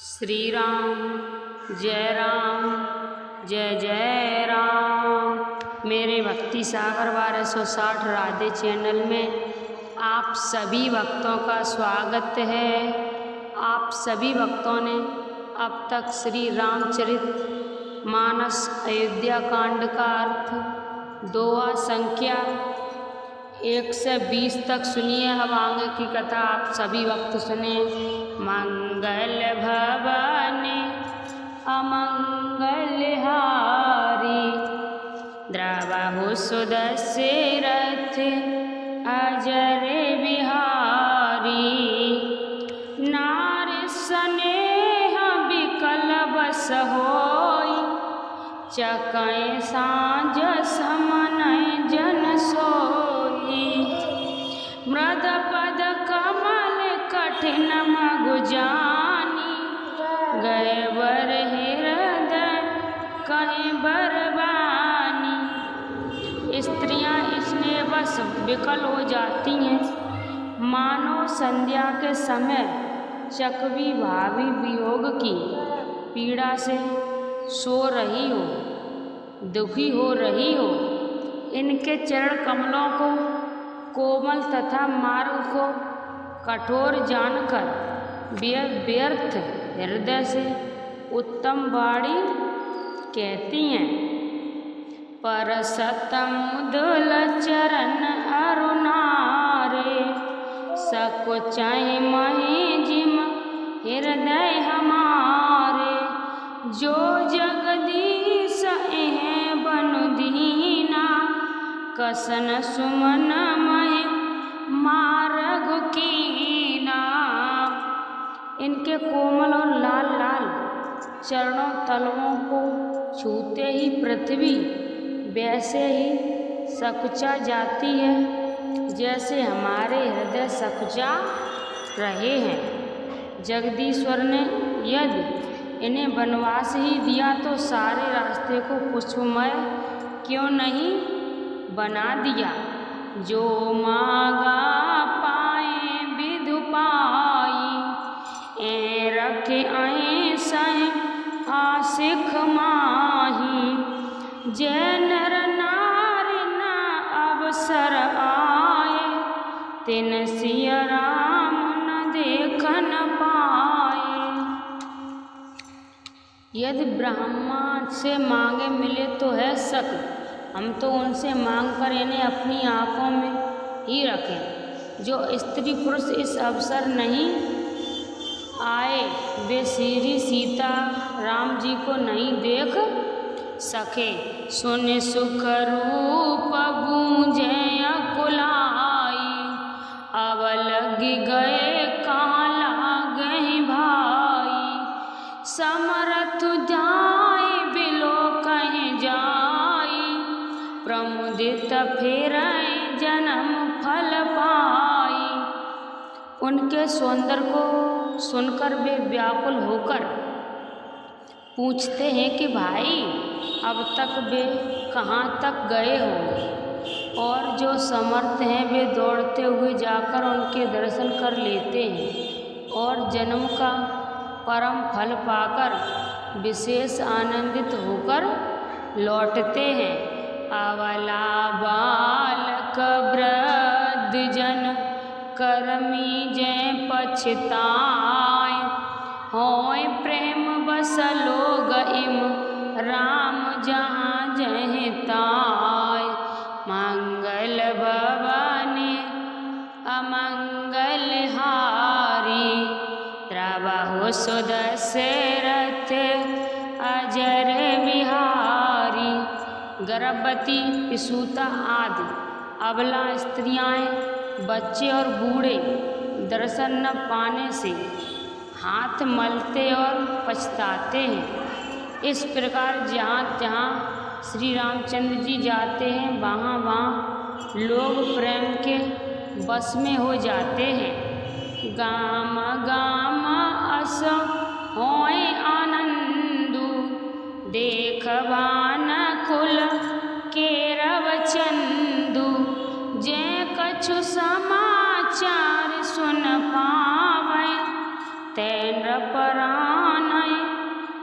श्री राम जय जय राम। मेरे भक्ति सागर 1260 राधे चैनल में आप सभी भक्तों का स्वागत है। आप सभी भक्तों ने अब तक श्री रामचरित मानस अयोध्या कांड का अर्थ दोहा संख्या 120 तक सुनिए। अब आगे की कथा आप सभी वक्त सुने। मंगल भवन अमंगल हारी, द्रवहु सुदस्य रथ अजर बिहारी। नारी स्नेह बिकल बस होई, चकै साँझ समनय जन सोई। मृद पद कमल कठिन मगु जानी, गए बर हृदय कहीं बरबानी। स्त्रियां इसमें बस विकल हो जाती हैं, मानो संध्या के समय चकवी भावी वियोग की पीड़ा से सो रही हो, दुखी हो रही हो। इनके चरण कमलों को कोमल तथा मार्ग को कठोर जानकर व्यर्थ हृदय से उत्तम वाणी कहती हैं। पर सतमुदल चरण अरुणारे, सकुचाई मही जिम हृदय हमारे। जो जगदीश एह बनु दीना, कसन सुमन महि मार्ग कीना। इनके कोमल और लाल लाल चरणों तलवों को छूते ही पृथ्वी वैसे ही सकुचा जाती है जैसे हमारे हृदय सकुचा रहे हैं। जगदीश्वर ने यदि इन्हें वनवास ही दिया तो सारे रास्ते को पुष्पमय क्यों नहीं बना दिया। जो मांगा पाए विधु पाई, ए रखे आए सह आशिक माही। जय नर नारी न अवसर आए, तिन सिया राम न देखन पाए। यदि ब्रह्मा से मांगे मिले तो है शक, हम तो उनसे मांग कर इन्हें अपनी आँखों में ही रखें। जो स्त्री पुरुष इस अवसर नहीं आए, वे श्री सीता राम जी को नहीं देख सके। सुन सुख रूप गूंजे अकुलाई, अब लग गए कहाँ लागे भाई। समरथ जाए बिलो कहीं जाई, प्रमुदित फेर जन्म फल पाई। उनके सौंदर्य को सुनकर वे व्याकुल होकर पूछते हैं कि भाई अब तक वे कहाँ तक गए हो। और जो समर्थ हैं वे दौड़ते हुए जाकर उनके दर्शन कर लेते हैं और जन्म का परम फल पाकर विशेष आनंदित होकर लौटते हैं। अवला बालक वृद्ध जन करमी जय पछताए, होय प्रेम बस लोग इम राम जहाँ जय ताय। मंगल भवन अमंगल हारी, द्रवहु सुदस्य रथ अजर बिहारी। गर्भवती पिसूता आदि अबला स्त्रियाँ, बच्चे और बूढ़े दर्शन न पाने से हाथ मलते और पछताते हैं। इस प्रकार जहाँ जहाँ श्री रामचंद्र जी जाते हैं वहाँ वहाँ लोग प्रेम के बस में हो जाते हैं। गाम गाम अस होय आनंदु, देखवान कुल केरव चंदु। जे कछु समाचार सुन पावै, तैन परान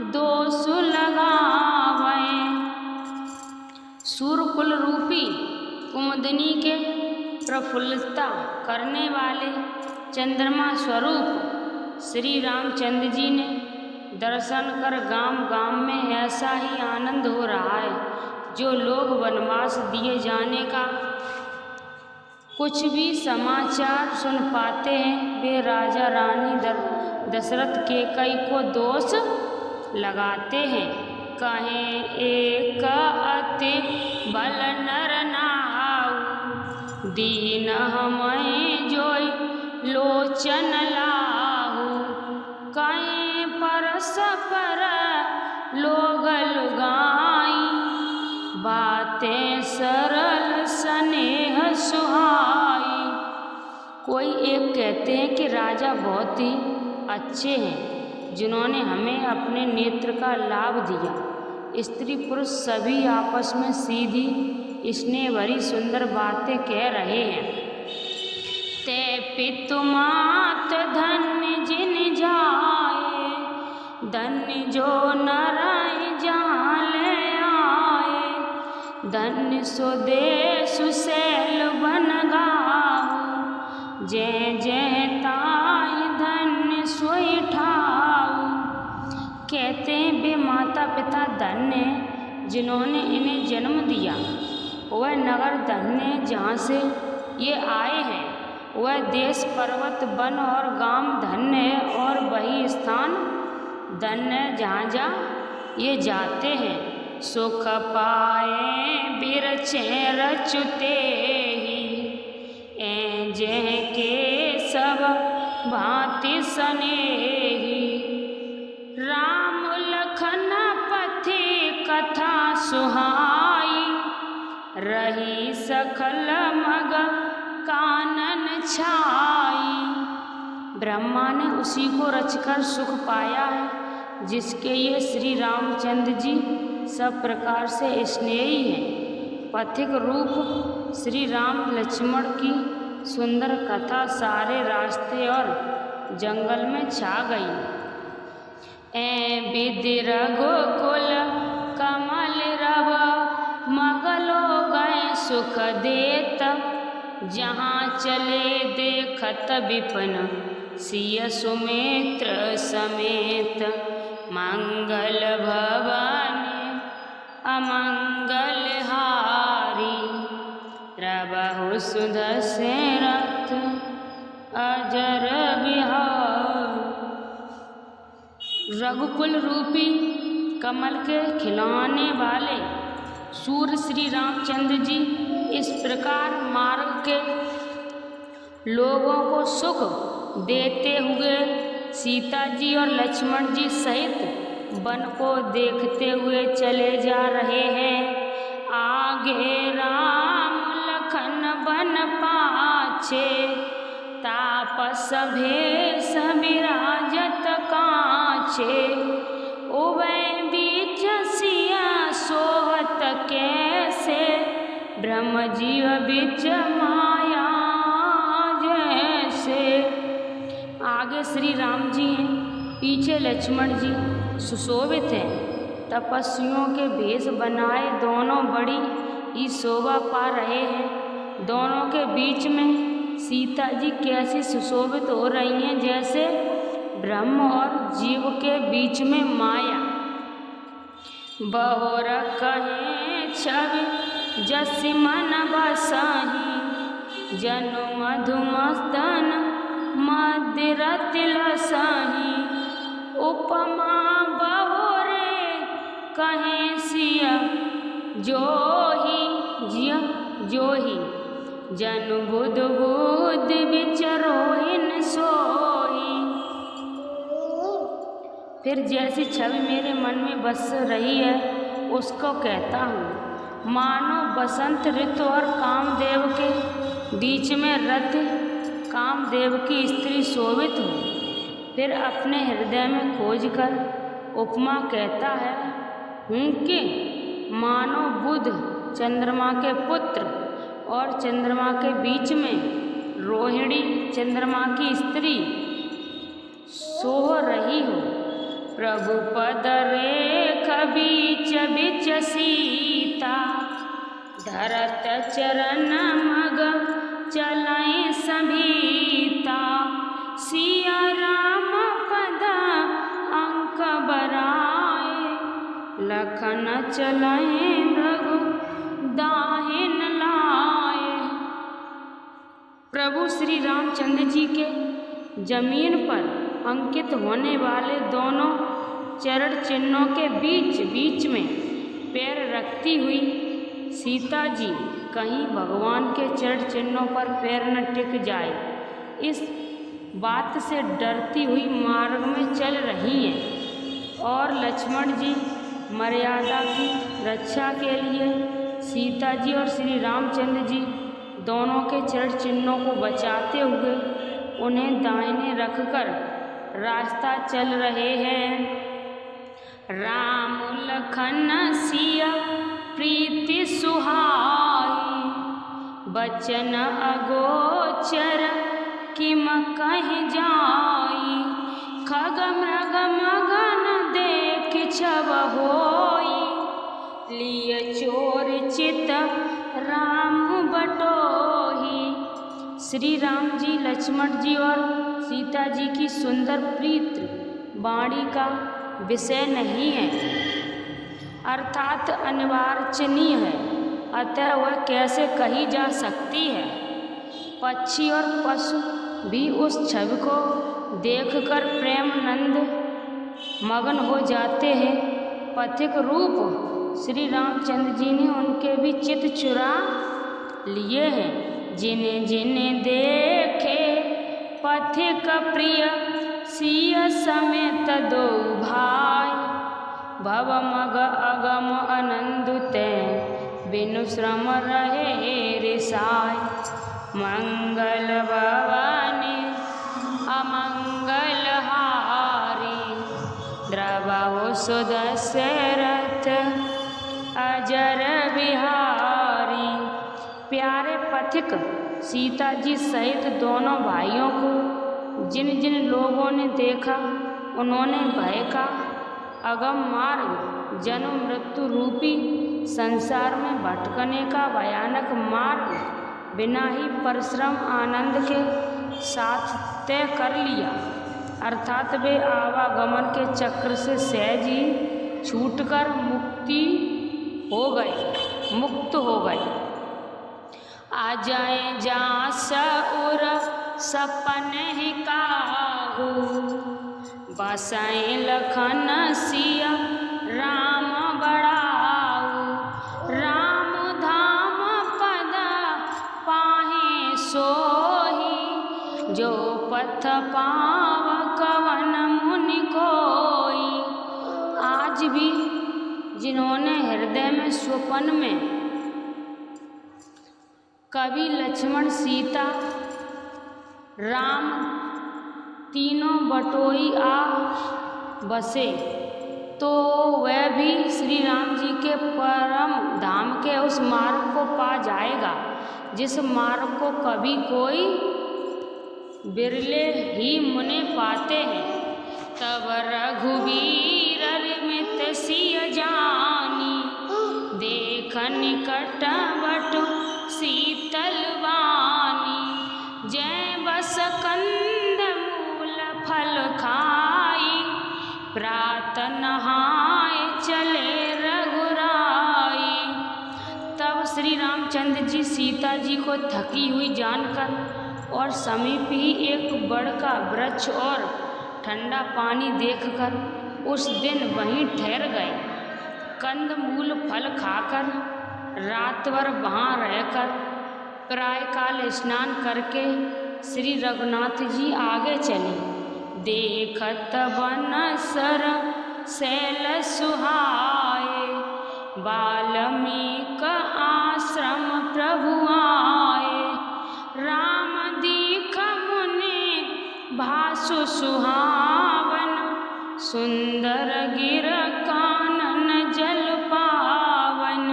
दोष लगावें। सूर्यकुल रूपी कुमुदिनी के प्रफुल्लता करने वाले चंद्रमा स्वरूप श्री रामचंद्र जी ने दर्शन कर गांव गांव में ऐसा ही आनंद हो रहा है। जो लोग वनवास दिए जाने का कुछ भी समाचार सुन पाते हैं, वे राजा रानी दशरथ कैकेयी को दोष लगाते हैं। कहें एक अति बल नर नाऊ, दीन हमें जोई लोचन लाहू। कहें परस्पर लोग लुगाई, बातें सरल स्नेह सुहाई। कोई एक कहते हैं कि राजा बहुत ही अच्छे हैं, जिन्होंने हमें अपने नेत्र का लाभ दिया। स्त्री पुरुष सभी आपस में सीधी स्नेह भरी सुंदर बातें कह रहे हैं। ते पितु मात धन्य जिन जाए, धन्य जो नर जहाँ ले आए। धन्य सुदेश शैल बन गाऊ, जय जय ताई धन्य सोई ठाऊ। कहते हैं वे माता पिता धन्य हैं जिन्होंने इन्हें जन्म दिया। वह नगर धन्य है जहाँ से ये आए हैं। वह देश पर्वत वन और गांव धन्य है, और वही स्थान धन्य है जहाँ जहाँ ये जाते हैं। सुख पाए बिरछे रचुते ही, ए जह के सब भांति स्नेही। राम लखन पथि कथा सुहाई, रही सकल मग कानन छाई। ब्रह्मा ने उसी को रचकर सुख पाया है जिसके ये श्री रामचंद्र जी सब प्रकार से स्नेही हैं। पथिक रूप श्री राम लक्ष्मण की सुंदर कथा सारे रास्ते और जंगल में छा गई। ए विधि रघुकुल कमल रव, मगलो गए सुख देत। जहाँ चले देखत विपिन, सिय सुमित्र समेत। मंगल भवन अमंगल हारी, प्रभु सुदशरथ अजर बिहार। रघुकुल रूपी कमल के खिलाने वाले सूर्य श्री रामचंद्र जी इस प्रकार मार्ग के लोगों को सुख देते हुए सीता जी और लक्ष्मण जी सहित वन को देखते हुए चले जा रहे हैं। आगे राम लखन बन पाछे, तापस भेष विराजत काछे। उभय बीच सिया सोहत कैसे, ब्रह्म जीव बीच माया जैसे। आगे श्री राम जी हैं, पीछे लक्ष्मण जी सुशोभित हैं। तपस्वियों के भेष बनाए दोनों बड़ी ही शोभा पा रहे हैं। दोनों के बीच में सीता जी कैसी सुशोभित हो रही हैं, जैसे ब्रह्म और जीव के बीच में माया। बहुर कहें छवि जसि मन बसाही, जनु मधुमस्तन मदिरति लसाही। उपमा बहुरे कहें सिया जोही, जिया जोही। जनु बुध बुध विचरोहिन सोही। फिर जैसी छवि मेरे मन में बस रही है उसको कहता हूँ। मानो बसंत ऋतु और कामदेव के बीच में रथ कामदेव की स्त्री शोभित हो। फिर अपने हृदय में खोज कर उपमा कहता है कि मानो बुध चंद्रमा के पुत्र और चंद्रमा के बीच में रोहिणी चंद्रमा की स्त्री सोह रही हो। प्रभु पद रेख बीच बिच सीता, धरत चरण मग चलय सभीता। सिया राम पद अंक बराए, लखन चलय रघु दाहिन लाए। प्रभु श्री रामचंद्र जी के जमीन पर अंकित होने वाले दोनों चरण चिन्हों के बीच बीच में पैर रखती हुई सीता जी कहीं भगवान के चरण चिन्हों पर पैर न टिक जाए, इस बात से डरती हुई मार्ग में चल रही हैं। और लक्ष्मण जी मर्यादा की रक्षा के लिए सीता जी और श्री रामचंद्र जी दोनों के चरण चिन्हों को बचाते हुए उन्हें दाहिने रखकर रास्ता चल रहे हैं। राम लखन सिया प्रीति सुहाई, बचन अगोचर किम कह जाई। खग मृग मगन देख छब होई, लिय चोर चित राम बटोही। श्री राम जी लक्ष्मण जी और सीता जी की सुंदर प्रीत वाणी का विषय नहीं है, अर्थात अनिवार्चनीय है, अतः वह कैसे कही जा सकती है। पक्षी और पशु भी उस छवि को देखकर प्रेमानंद मगन हो जाते हैं। पथिक रूप श्री रामचंद्र जी ने उनके भी चित्त चुरा लिए हैं। जिन्हें जिन्हें देखे पथिक प्रिय, सिय समेत दो भाई। भव मग अगम आनंद ते, बिनु श्रम रहे रिसाय। मंगल भवानी अमंगल हारी, द्रवहु सुदशरथ अजर बिहारी। प्यारे पथिक सीता जी सहित दोनों भाइयों को जिन जिन लोगों ने देखा, उन्होंने भय का अगम मार्ग, जन्म मृत्यु रूपी संसार में भटकने का भयानक मार्ग बिना ही परिश्रम आनंद के साथ तय कर लिया, अर्थात वे आवागमन के चक्र से सहज ही छूटकर मुक्त हो गए। आ जाए जा सउर सपन ही काहू, बसाए लखन सिया राम बड़ाऊ। राम धाम पद पाहे सोही, जो पथ पाव कवन मुनि कोई। आज भी जिन्होंने हृदय में स्वपन में कवि लक्ष्मण सीता राम तीनों बटोई आ बसे, तो वह भी श्री राम जी के परम धाम के उस मार्ग को पा जाएगा, जिस मार्ग को कभी कोई बिरले ही मुने पाते हैं। तब रघुवीर मित सिय जानी, देख निकट बटु शीतल वानी। जय बस कंद मूल फल खाई, प्रात नहाय चले रघुराई। तब श्री रामचंद्र जी सीता जी को थकी हुई जानकर और समीप ही एक बड़ का वृक्ष और ठंडा पानी देखकर उस दिन वहीं ठहर गए। कंद मूल फल खाकर रात भर वहाँ रहकर प्रायःकाल स्नान करके श्री रघुनाथ जी आगे चले। देखत बन सर शैल सुहाए, वाल्मीकि आश्रम प्रभु आए। राम दीख मुनि भासु सुहावन, सुंदर गिर कानन जल पावन।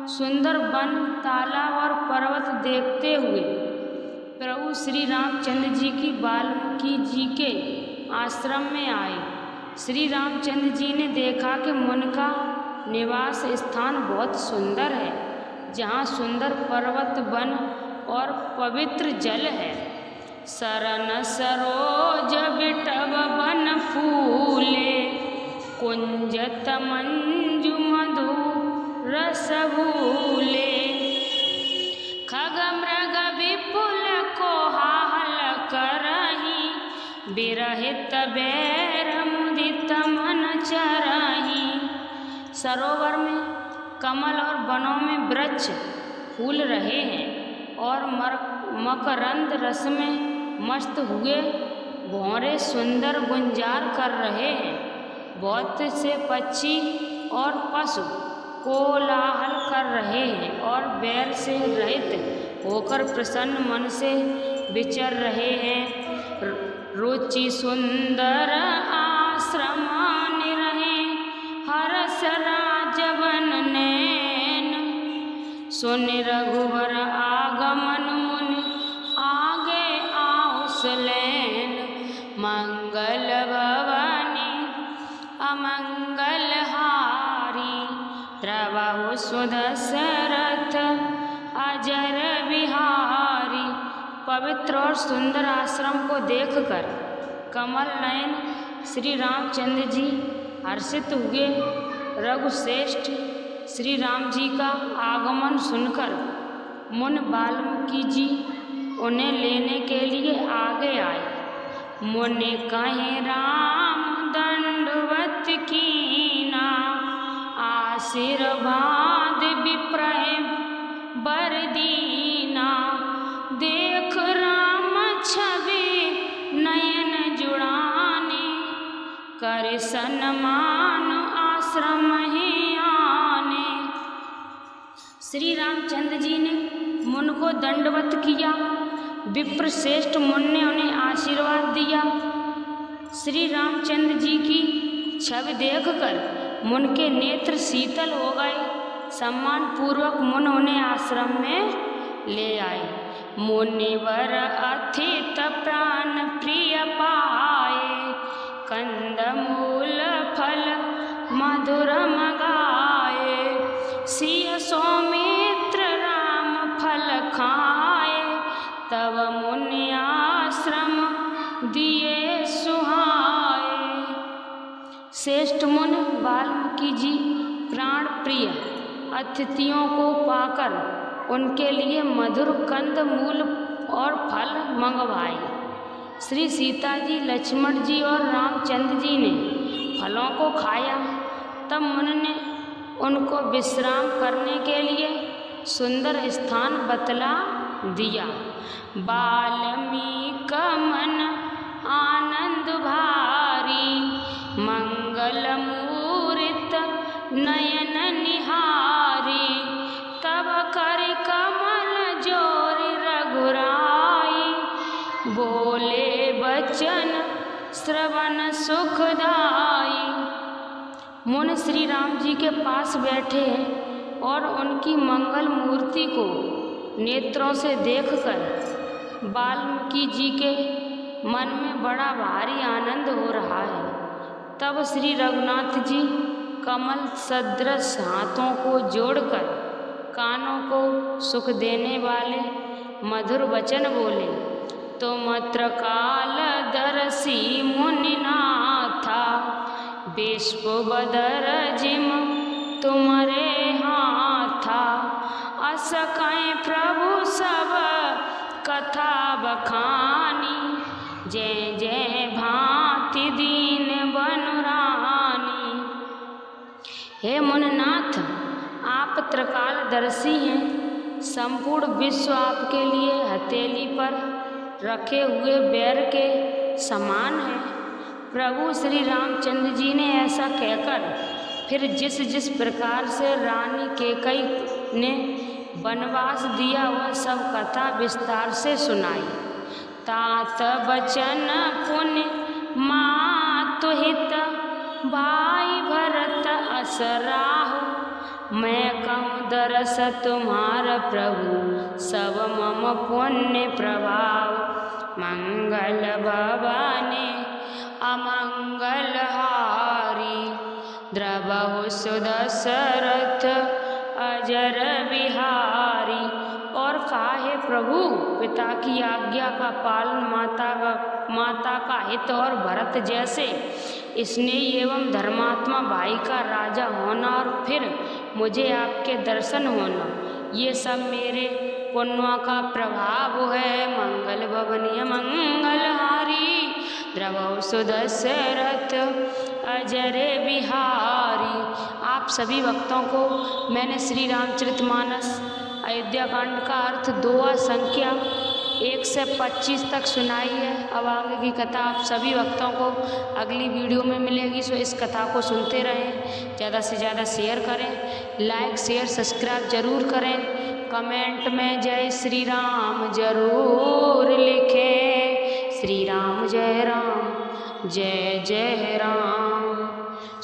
सुंदर वन, तालाब और पर्वत देखते हुए प्रभु श्री रामचंद्र जी की वाल्मीकि जी के आश्रम में आए। श्री रामचंद्र जी ने देखा कि मुनि का निवास स्थान बहुत सुंदर है, जहाँ सुंदर पर्वत वन और पवित्र जल है। सरन सरोज बिटव वन फूले, कुंजत मंजु मधु रस भूले। खग मृग विपुल कोहाहल करही, बिरहित बैर मुदित मन चरही। सरोवर में कमल और वनों में वृक्ष फूल रहे हैं और मकरंद रस में मस्त हुए भौरे सुंदर गुंजार कर रहे हैं। बहुत से पक्षी और पशु कोलाहल कर रहे हैं और बैर से रहित होकर प्रसन्न मन से विचर रहे हैं। रुचि सुंदर आश्रम निरहे, हरस राजवन नैन। सुनि रघुवर आगमन मुनि, आगे आउस लैन। मंगल भवनी अमंगल हारी, द्रवहु सुदशरथ अजर बिहारी। पवित्र और सुंदर आश्रम को देखकर कमल नयन श्री रामचंद्र जी हर्षित हुए। रघुश्रेष्ठ श्री राम जी का आगमन सुनकर मुनि वाल्मीकि जी उन्हें लेने के लिए आगे आए। मुनि कहे राम दंडवत कीना, आशीर्वाद विप्रय बर दीना। देख राम छवि नयन जुड़ाने, कर सन्मान आश्रम ही आने। श्री रामचंद्र जी ने मुनि को दंडवत किया। विप्र श्रेष्ठ मुनि ने उन्हें आशीर्वाद दिया। श्री रामचंद्र जी की छवि देखकर मुनि के नेत्र शीतल हो गए। सम्मान पूर्वक मुनि उन्हें आश्रम में ले आए। मुनिवर अथित प्राण प्रिय पाए, कंदमूल फल मधुर मगाए। सिय सौमित्र राम फल खाए, तब मुनि आश्रम दिए सुहाए। श्रेष्ठ मुनि वाल्मीकि जी प्राण प्रिय अतिथियों को पाकर उनके लिए मधुर कंद मूल और फल मंगवाए। श्री सीता जी, लक्ष्मण जी और रामचंद्र जी ने फलों को खाया। तब मुनि ने उनको विश्राम करने के लिए सुंदर स्थान बतला दिया। वाल्मीकि मन आनंद भारी, मंगल मूर्त नयन निहारी। तब कर कमल जोरि रघुराई, बोले बचन श्रवण सुखदाई। मुनि श्री राम जी के पास बैठे हैं और उनकी मंगल मूर्ति को नेत्रों से देखकर वाल्मीकि जी के मन में बड़ा भारी आनंद हो रहा है। तब श्री रघुनाथ जी कमल सदृश हाथों को जोड़कर कानों को सुख देने वाले मधुर वचन बोले। तुमत्र काल दर्शी मुनिनाथा, विश्वबदर जिम तुम्हारे हाथा। अस कहें प्रभु सब कथा बखानी, जय जय भांति दीन बनुरानी। हे मुनिनाथ, आप त्रिकालदर्शी हैं। संपूर्ण विश्व आपके लिए हथेली पर रखे हुए बैर के समान है। प्रभु श्री रामचंद्र जी ने ऐसा कहकर फिर जिस जिस प्रकार से रानी कैकेयी ने वनवास दिया वह सब कथा विस्तार से सुनाई। तात बचन पुण्य मातु हित, भाई भरत असराहु। मैं कहूँ दरस तुम्हारा प्रभु, सब मम पुण्य प्रभाव। मंगल भवानी अमंगल हारी। द्रवहु सुदशरथ अजर बिहारी। और काहे प्रभु पिता की आज्ञा का पालन माता का हित और भरत जैसे स्नेही एवं धर्मात्मा भाई का राजा होना और फिर मुझे आपके दर्शन होना, ये सब मेरे पुण्यों का प्रभाव है। मंगल भवनीय मंगलहारी द्रवहु सुदशरथ अजर बिहारी। आप सभी भक्तों को मैंने श्री रामचरितमानस अयोध्या कांड का अर्थ 2 संख्या 1 से 25 तक सुनाई है। अब आगे की कथा आप सभी भक्तों को अगली वीडियो में मिलेगी, सो इस कथा को सुनते रहें, ज़्यादा से ज़्यादा शेयर करें, लाइक शेयर सब्सक्राइब जरूर करें, कमेंट में जय श्री राम जरूर लिखें। श्री राम जय राम जय जय राम,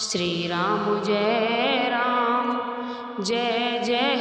श्री राम जय राम जय जय